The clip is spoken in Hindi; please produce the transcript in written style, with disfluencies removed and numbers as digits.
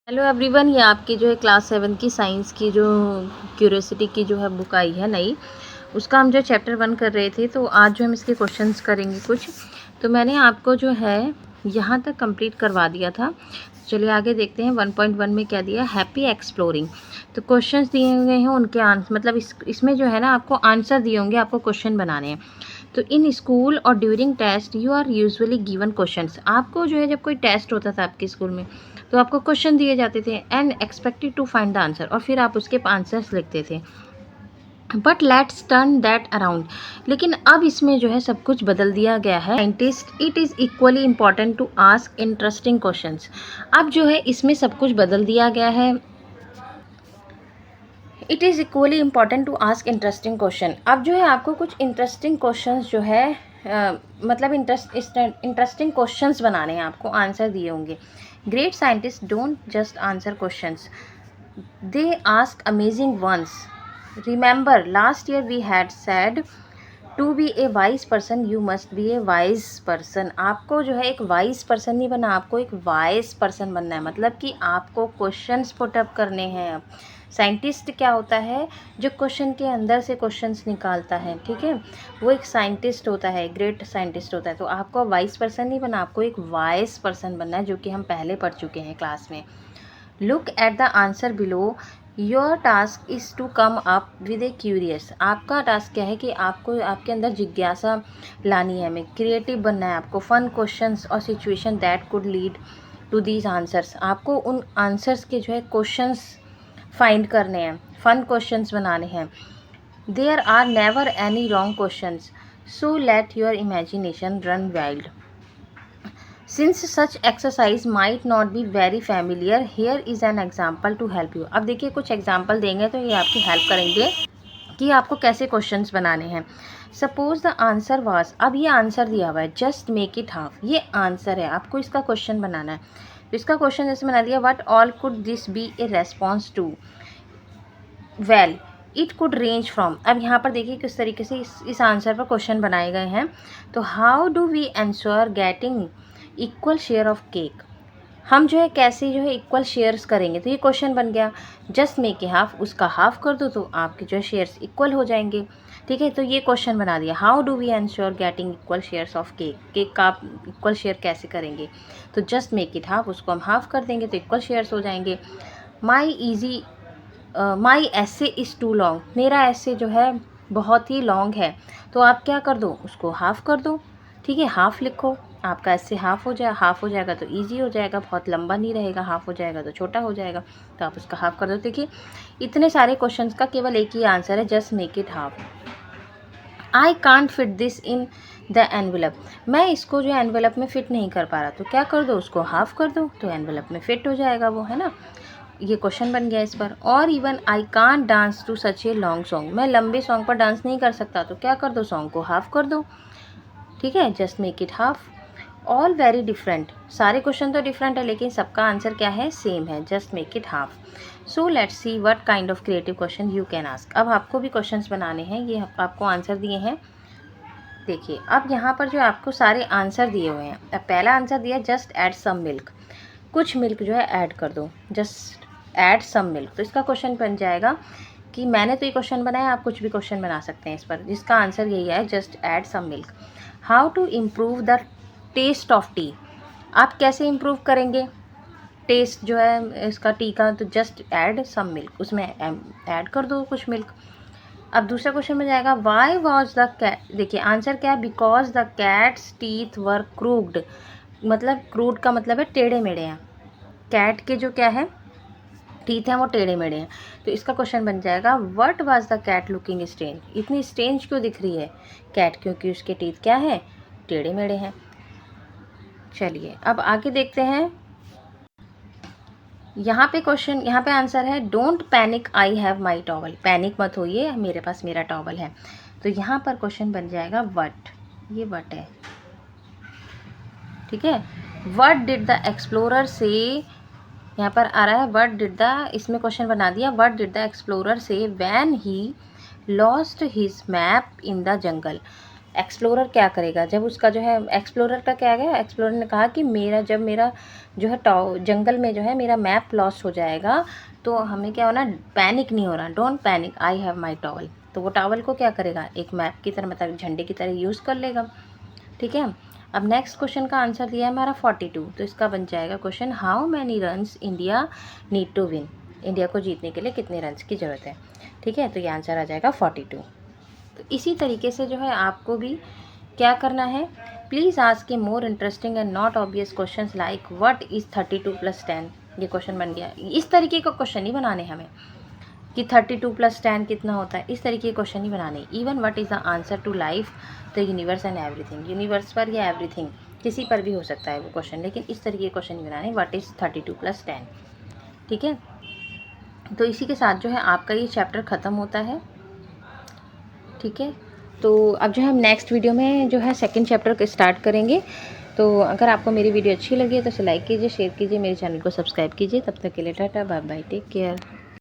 हेलो एवरीवन, ये आपकी जो है क्लास 7 की साइंस की जो क्यूरियोसिटी की जो है बुक आई है नई, उसका हम जो चैप्टर 1 कर रहे थे। तो आज जो हम इसके क्वेश्चंस करेंगे कुछ। तो मैंने आपको जो है यहाँ तक कंप्लीट करवा दिया था। चलिए आगे देखते हैं। 1.1 में क्या दिया, हैप्पी एक्सप्लोरिंग। तो क्वेश्चंस दिए हुए हैं, उनके आंसर मतलब इसमें जो है ना आपको आंसर दिए होंगे, आपको क्वेश्चन बनाने हैं। तो इन स्कूल और during test you are usually given questions. आपको जो है जब कोई टेस्ट होता था आपके स्कूल में, तो आपको क्वेश्चन दिए जाते थे and expected to find the answer, और फिर आप उसके आंसर्स लिखते थे। But let's turn that around. लेकिन अब इसमें जो है सब कुछ बदल दिया गया है। Scientist, it is equally important to ask interesting questions. अब जो है इसमें सब कुछ बदल दिया गया है। It is equally important to ask interesting question. अब जो है आपको कुछ इंटरेस्टिंग क्वेश्चंस जो है मतलब इंटरेस्टिंग क्वेश्चंस बनाने हैं, आपको आंसर दिए होंगे। Great scientist don't just answer questions, they ask amazing ones. Remember last year we had said to be a wise person you must be a wise person. आपको जो है एक वाइज पर्सन नहीं बनना, आपको एक वाइज पर्सन बनना है। मतलब कि आपको क्वेश्चंस पुटअप करने हैं। साइंटिस्ट क्या होता है, जो क्वेश्चन के अंदर से क्वेश्चंस निकालता है, ठीक है, वो एक साइंटिस्ट होता है, ग्रेट साइंटिस्ट होता है। तो आपको वाइज पर्सन नहीं बनना, आपको एक वाइज पर्सन बनना है, जो कि हम पहले पढ़ चुके हैं क्लास में। Look at the answer below. Your task is to come up with a curious. आपका टास्क क्या है कि आपको आपके अंदर जिज्ञासा लानी है, हमें क्रिएटिव बनना है, आपको फन क्वेश्चंस और situation that could lead to these answers. आपको उन आंसर्स के जो है क्वेश्चंस फाइंड करने हैं, फन क्वेश्चंस बनाने हैं। There are never any wrong questions, so let your imagination run wild. Since such exercise might not be very familiar, here is an example to help you. अब देखिए कुछ एग्जाम्पल देंगे तो ये आपकी हेल्प करेंगे कि आपको कैसे क्वेश्चंस बनाने हैं। सपोज द आंसर वाज, अब ये आंसर दिया हुआ है, जस्ट मेक इट हाफ। ये आंसर है, आपको इसका क्वेश्चन बनाना है। तो इसका क्वेश्चन जैसे बना दिया, what all could this be a response to. Well it could range from. अब यहाँ पर देखिए किस तरीके से इस आंसर पर क्वेश्चन बनाए गए हैं। तो how do we ensure getting equal share of cake. हम जो है कैसे जो है इक्वल शेयर्स करेंगे। तो ये क्वेश्चन बन गया, जस्ट मेक ए हाफ, उसका हाफ कर दो तो आपके जो है शेयर्स इक्वल हो जाएंगे, ठीक है। तो ये क्वेश्चन बना दिया, how do we ensure getting equal shares of cake. Cake का आप इक्वल शेयर कैसे करेंगे, तो जस्ट मेक इट हाफ, उसको हम हाफ कर देंगे तो इक्वल शेयर्स हो जाएंगे। माई ऐसे इज़ टू लॉन्ग। मेरा ऐसे जो है बहुत ही लॉन्ग है, तो आप क्या कर दो, उसको हाफ कर दो, ठीक है, हाफ लिखो। आपका ऐसे हाफ हो जाएगा तो इजी हो जाएगा, बहुत लंबा नहीं रहेगा, हाफ हो जाएगा तो छोटा हो जाएगा, तो आप उसका हाफ कर दो। देखिए इतने सारे क्वेश्चंस का केवल एक ही आंसर है, just make it half. I can't fit this in the envelope. मैं इसको जो एनवेलप में फिट नहीं कर पा रहा, तो क्या कर दो, उसको हाफ कर दो तो एनवेलप में फिट हो जाएगा वो, है ना। ये क्वेश्चन बन गया इस पर। और even I can't dance to such a long song. मैं लंबे सॉन्ग पर डांस नहीं कर सकता, तो क्या कर दो, सॉन्ग को हाफ कर दो, ठीक है, just make it half. All very different. सारे क्वेश्चन तो डिफरेंट है, लेकिन सबका आंसर क्या है, सेम है, just make it half. So let's see what kind of creative question you can ask. अब आपको भी क्वेश्चंस बनाने हैं, ये आपको आंसर दिए हैं। देखिए अब यहाँ पर जो आपको सारे आंसर दिए हुए हैं। अब पहला आंसर दिया, जस्ट ऐड सम मिल्क। कुछ मिल्क जो है ऐड कर दो, जस्ट ऐड सम मिल्क। तो इसका क्वेश्चन बन जाएगा कि मैंने तो ये क्वेश्चन बनाया, आप कुछ भी क्वेश्चन बना सकते हैं इस पर, जिसका आंसर यही है, just add some milk. How to improve the taste of tea. आप कैसे इम्प्रूव करेंगे टेस्ट जो है इसका टी का, तो जस्ट ऐड सम मिल्क, उसमें ऐड कर दो कुछ मिल्क। अब दूसरा क्वेश्चन में जाएगा, वाई वॉज द कैट। देखिए आंसर क्या है, because the cats teeth were crooked. मतलब क्रूड का मतलब है टेढ़े मेढ़े हैं, कैट के जो क्या है टीथ हैं वो टेढ़े मेढ़े हैं। तो इसका क्वेश्चन बन जाएगा, what was the cat looking strange. इतनी स्ट्रेंज क्यों दिख रही है कैट, क्योंकि उसके टीथ क्या है, टेढ़े मेढ़े हैं। चलिए अब आगे देखते हैं। यहाँ पे क्वेश्चन, यहाँ पे आंसर है, don't panic I have my towel. Panic मत होइए, मेरे पास मेरा टॉवल है। तो यहाँ पर क्वेश्चन बन जाएगा वट, ये वट है, ठीक है। वट डिड द एक्सप्लोरर से, यहाँ पर आ रहा है वट डिड द, इसमें क्वेश्चन बना दिया, वट डिड द एक्सप्लोरर से when he lost his map in the jungle. Explorer क्या करेगा जब उसका जो है, एक्सप्लोरर का क्या है, एक्सप्लोरर ने कहा कि जब मेरा जो है जंगल में जो है मेरा मैप लॉस्ट हो जाएगा तो हमें क्या होना, पैनिक नहीं होना, don't panic, I have my towel. तो वो टॉवल को क्या करेगा, एक मैप की तरह, मतलब झंडे की तरह यूज़ कर लेगा। ठीक है। अब नेक्स्ट क्वेश्चन का आंसर दिया है हमारा 42, तो इसका बन जाएगा question, how many runs India need to win, India को जीतने के लिए कितने रन्स की ज़रूरत है। ठीक है, तो ये आंसर आ जाएगा 42। तो इसी तरीके से जो है आपको भी क्या करना है, please ask A more interesting and not obvious questions like what is 32 + 10। ये क्वेश्चन बन गया। इस तरीके का क्वेश्चन ही बनाने हमें कि 32 + 10 कितना होता है, इस तरीके के क्वेश्चन ही बनाने। Even what is the answer to life, the universe and everything, universe पर या एवरीथिंग किसी पर भी हो सकता है वो क्वेश्चन, लेकिन इस तरीके के क्वेश्चन ही बनाने, व्हाट इज़ 32 + 10। ठीक है, तो इसी के साथ जो है आपका ये चैप्टर ख़त्म होता है। ठीक है, तो अब जो है हम नेक्स्ट वीडियो में जो है सेकंड चैप्टर स्टार्ट करेंगे। तो अगर आपको मेरी वीडियो अच्छी लगी है तो इसे लाइक कीजिए, शेयर कीजिए, मेरे चैनल को सब्सक्राइब कीजिए। तब तक के लिए tata, bye bye, take care.